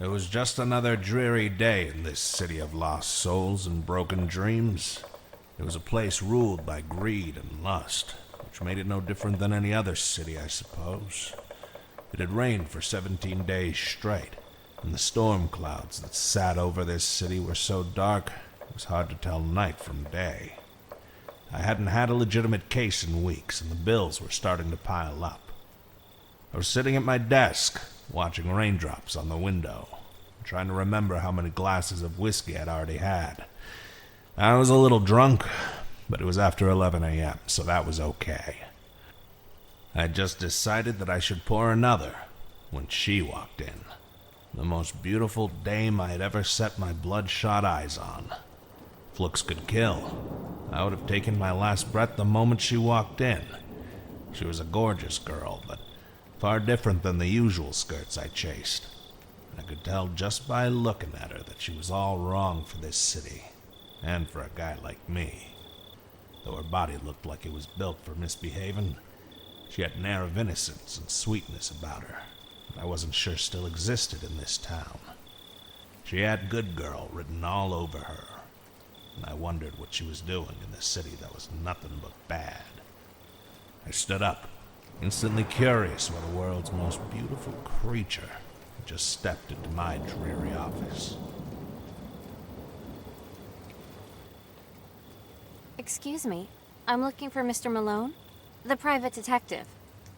It was just another dreary day in this city of lost souls and broken dreams. It was a place ruled by greed and lust, which made it no different than any other city, I suppose. It had rained for 17 days straight, and the storm clouds that sat over this city were so dark it was hard to tell night from day. I hadn't had a legitimate case in weeks, and the bills were starting to pile up. I was sitting at my desk, watching raindrops on the window, trying to remember how many glasses of whiskey I'd already had. I was a little drunk, but it was after 11 a.m., so that was okay. I had just decided that I should pour another when she walked in. The most beautiful dame I had ever set my bloodshot eyes on. If looks could kill, I would have taken my last breath the moment she walked in. She was a gorgeous girl, but far different than the usual skirts I chased. I could tell just by looking at her that she was all wrong for this city, and for a guy like me. Though her body looked like it was built for misbehaving, she had an air of innocence and sweetness about her that I wasn't sure still existed in this town. She had "good girl" written all over her, and I wondered what she was doing in a city that was nothing but bad. I stood up, instantly curious why the world's most beautiful creature had just stepped into my dreary office. Excuse me, I'm looking for Mr. Malone, the private detective.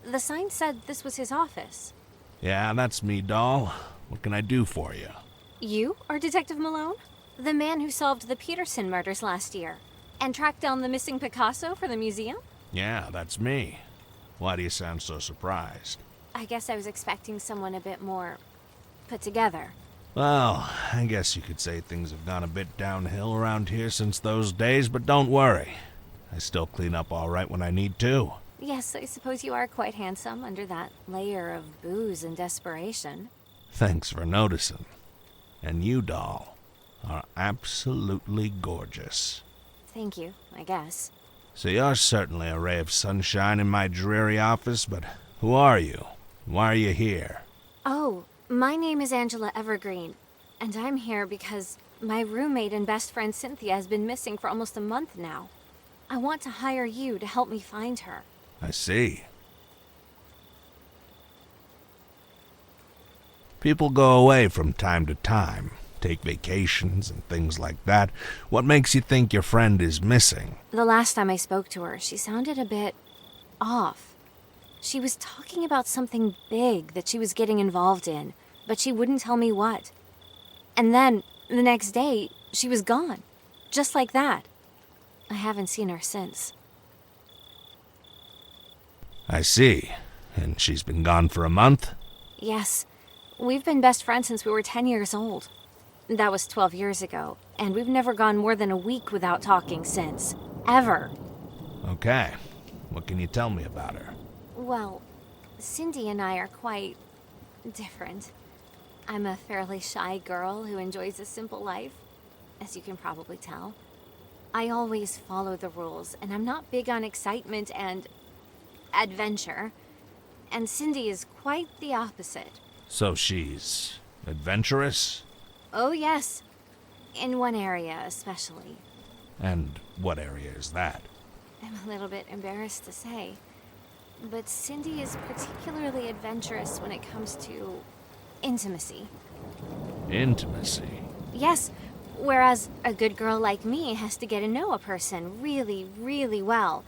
The sign said this was his office. Yeah, that's me, doll. What can I do for you? You are Detective Malone? The man who solved the Peterson murders last year, and tracked down the missing Picasso for the museum? Yeah, that's me. Why do you sound so surprised? I guess I was expecting someone a bit more put together. Well, I guess you could say things have gone a bit downhill around here since those days, but don't worry. I still clean up all right when I need to. Yes, I suppose you are quite handsome under that layer of booze and desperation. Thanks for noticing. And you, doll, are absolutely gorgeous. Thank you, I guess. So you're certainly a ray of sunshine in my dreary office, but who are you? Why are you here? Oh, my name is Angela Evergreen, and I'm here because my roommate and best friend Cynthia has been missing for almost a month now. I want to hire you to help me find her. I see. People go away from time to time, take vacations and things like that. What makes you think your friend is missing? The last time I spoke to her, she sounded a bit off. She was talking about something big that she was getting involved in, but she wouldn't tell me what. And then, the next day, she was gone. Just like that. I haven't seen her since. I see. And she's been gone for a month? Yes. We've been best friends since we were 10 years old. That was 12 years ago, and we've never gone more than a week without talking since. Ever. Okay. What can you tell me about her? Well, Cindy and I are quite different. I'm a fairly shy girl who enjoys a simple life, as you can probably tell. I always follow the rules, and I'm not big on excitement and adventure. And Cindy is quite the opposite. So she's adventurous? Oh, yes. In one area, especially. And what area is that? I'm a little bit embarrassed to say. But Cindy is particularly adventurous when it comes to intimacy. Intimacy? Yes, whereas a good girl like me has to get to know a person really, really well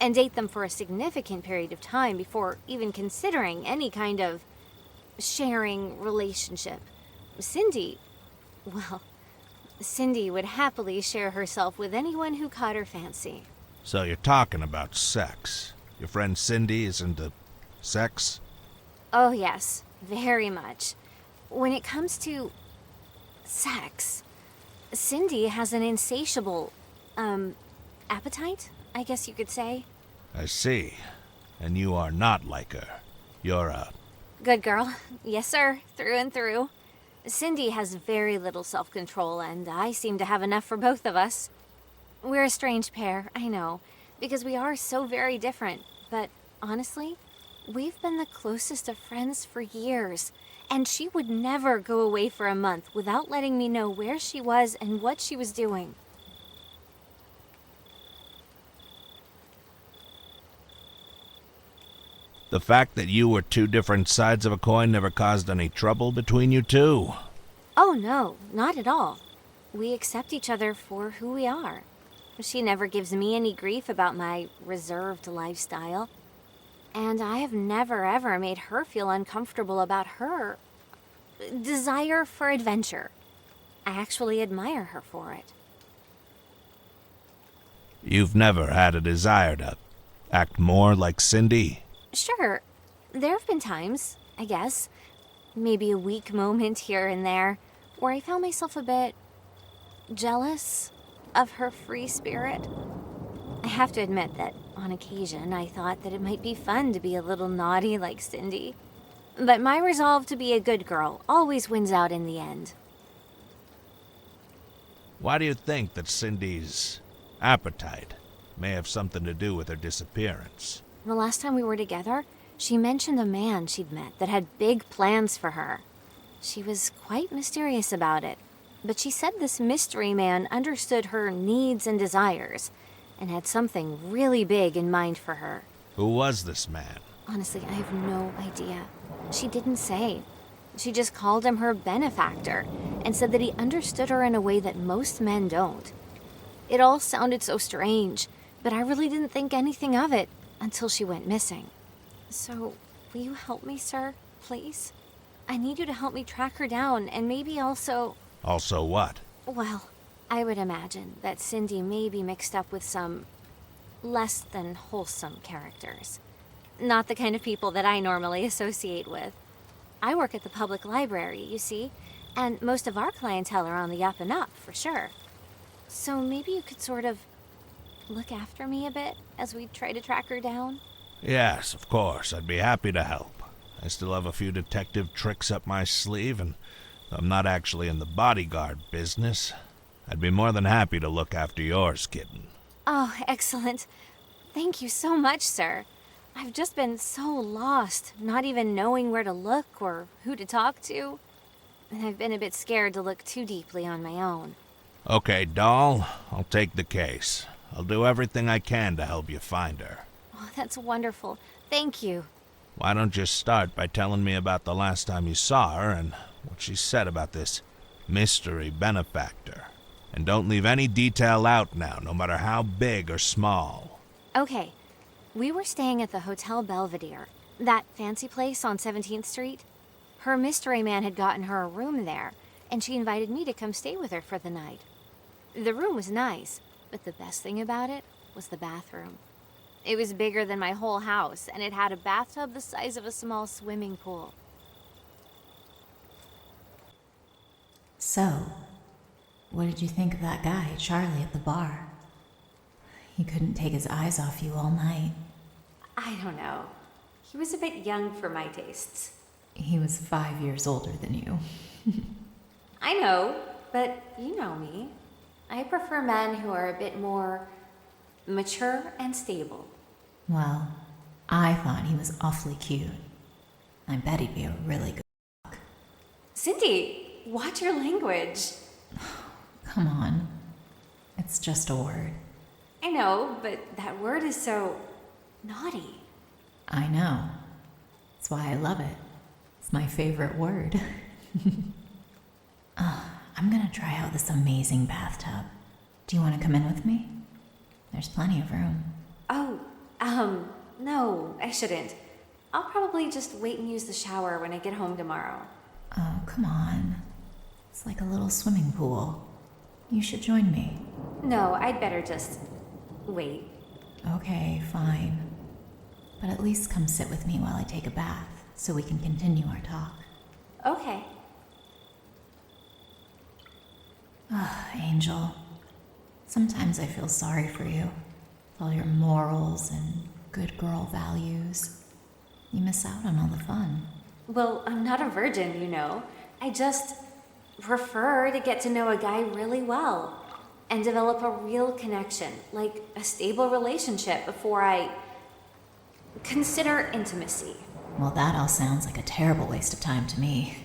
and date them for a significant period of time before even considering any kind of sharing relationship. Cindy would happily share herself with anyone who caught her fancy. So you're talking about sex. Your friend Cindy is into sex? Oh, yes, very much. When it comes to sex, Cindy has an insatiable, appetite, I guess you could say. I see. And you are not like her. You're a... Good girl. Yes, sir, through and through. Cindy has very little self-control, and I seem to have enough for both of us. We're a strange pair, I know, because we are so very different, but honestly, we've been the closest of friends for years, And she would never go away for a month without letting me know where she was and what she was doing. The fact that you were two different sides of a coin never caused any trouble between you two? Oh no, not at all. We accept each other for who we are. She never gives me any grief about my reserved lifestyle. And I have never ever made her feel uncomfortable about her desire for adventure. I actually admire her for it. You've never had a desire to act more like Cindy? Sure, there have been times, I guess, maybe a weak moment here and there, where I found myself a bit jealous of her free spirit. I have to admit that on occasion I thought that it might be fun to be a little naughty like Cindy. But my resolve to be a good girl always wins out in the end. Why do you think that Cindy's appetite may have something to do with her disappearance? The last time we were together, she mentioned a man she'd met that had big plans for her. She was quite mysterious about it, but she said this mystery man understood her needs and desires and had something really big in mind for her. Who was this man? Honestly, I have no idea. She didn't say. She just called him her benefactor and said that he understood her in a way that most men don't. It all sounded so strange, but I really didn't think anything of it until she went missing. So, will you help me, sir? Please? I need you to help me track her down and maybe also... Also what? Well, I would imagine that Cindy may be mixed up with some less than wholesome characters. Not the kind of people that I normally associate with. I work at the public library, you see, and most of our clientele are on the up and up, for sure. So maybe you could sort of look after me a bit as we try to track her down? Yes, of course. I'd be happy to help. I still have a few detective tricks up my sleeve, and though I'm not actually in the bodyguard business, I'd be more than happy to look after yours, kitten. Oh, excellent. Thank you so much, sir. I've just been so lost, not even knowing where to look or who to talk to. And I've been a bit scared to look too deeply on my own. Okay, doll, I'll take the case. I'll do everything I can to help you find her. Oh, that's wonderful. Thank you. Why don't you start by telling me about the last time you saw her and what she said about this mystery benefactor? And don't leave any detail out now, no matter how big or small. Okay. We were staying at the Hotel Belvedere, that fancy place on 17th Street. Her mystery man had gotten her a room there, and she invited me to come stay with her for the night. The room was nice, but the best thing about it was the bathroom. It was bigger than my whole house, and it had a bathtub the size of a small swimming pool. So, what did you think of that guy, Charlie, at the bar? He couldn't take his eyes off you all night. I don't know. He was a bit young for my tastes. He was 5 years older than you. I know, but you know me. I prefer men who are a bit more mature and stable. Well, I thought he was awfully cute. I bet he'd be a really good cook. Cindy, watch your language. Come on. It's just a word. I know, but that word is so naughty. I know. That's why I love it. It's my favorite word. I'm gonna try out this amazing bathtub. Do you want to come in with me? There's plenty of room. Oh, no, I shouldn't. I'll probably just wait and use the shower when I get home tomorrow. Oh, come on. It's like a little swimming pool. You should join me. No, I'd better just wait. Okay, fine. But at least come sit with me while I take a bath so we can continue our talk. Okay. Angel, sometimes I feel sorry for you. With all your morals and good girl values. You miss out on all the fun. Well, I'm not a virgin, you know. I just prefer to get to know a guy really well and develop a real connection, like a stable relationship before I consider intimacy. Well, that all sounds like a terrible waste of time to me.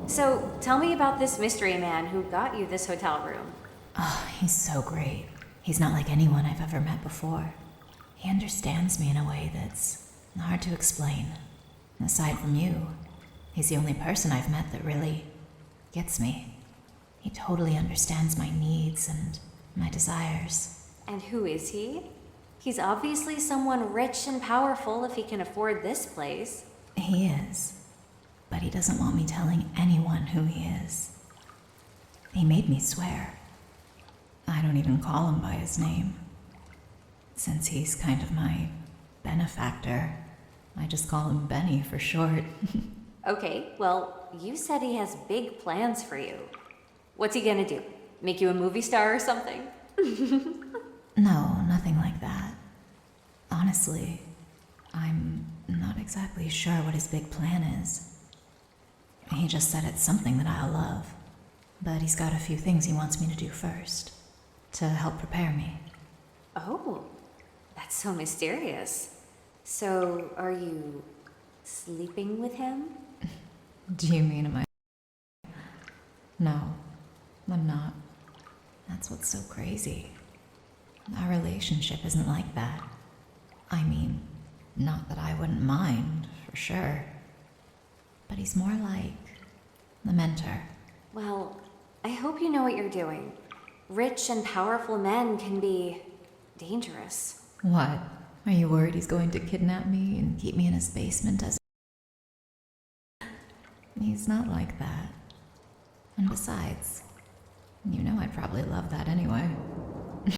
So, tell me about this mystery man who got you this hotel room. Oh, he's so great. He's not like anyone I've ever met before. He understands me in a way that's hard to explain. Aside from you, he's the only person I've met that really gets me. He totally understands my needs and my desires. And who is he? He's obviously someone rich and powerful if he can afford this place. He is, but he doesn't want me telling anyone who he is. He made me swear. I don't even call him by his name. Since he's kind of my benefactor, I just call him Benny for short. Okay, well, you said he has big plans for you. What's he gonna do? Make you a movie star or something? No, nothing like that. Honestly, I'm not exactly sure what his big plan is. He just said it's something that I'll love. But he's got a few things he wants me to do first, to help prepare me. Oh, that's so mysterious. So, are you sleeping with him? Do you mean am I? No, I'm not. That's what's so crazy. Our relationship isn't like that. I mean, not that I wouldn't mind, for sure. But he's more like the mentor. Well, I hope you know what you're doing. Rich and powerful men can be dangerous. What? Are you worried he's going to kidnap me and keep me in his basement as... He's not like that. And besides, you know I'd probably love that anyway.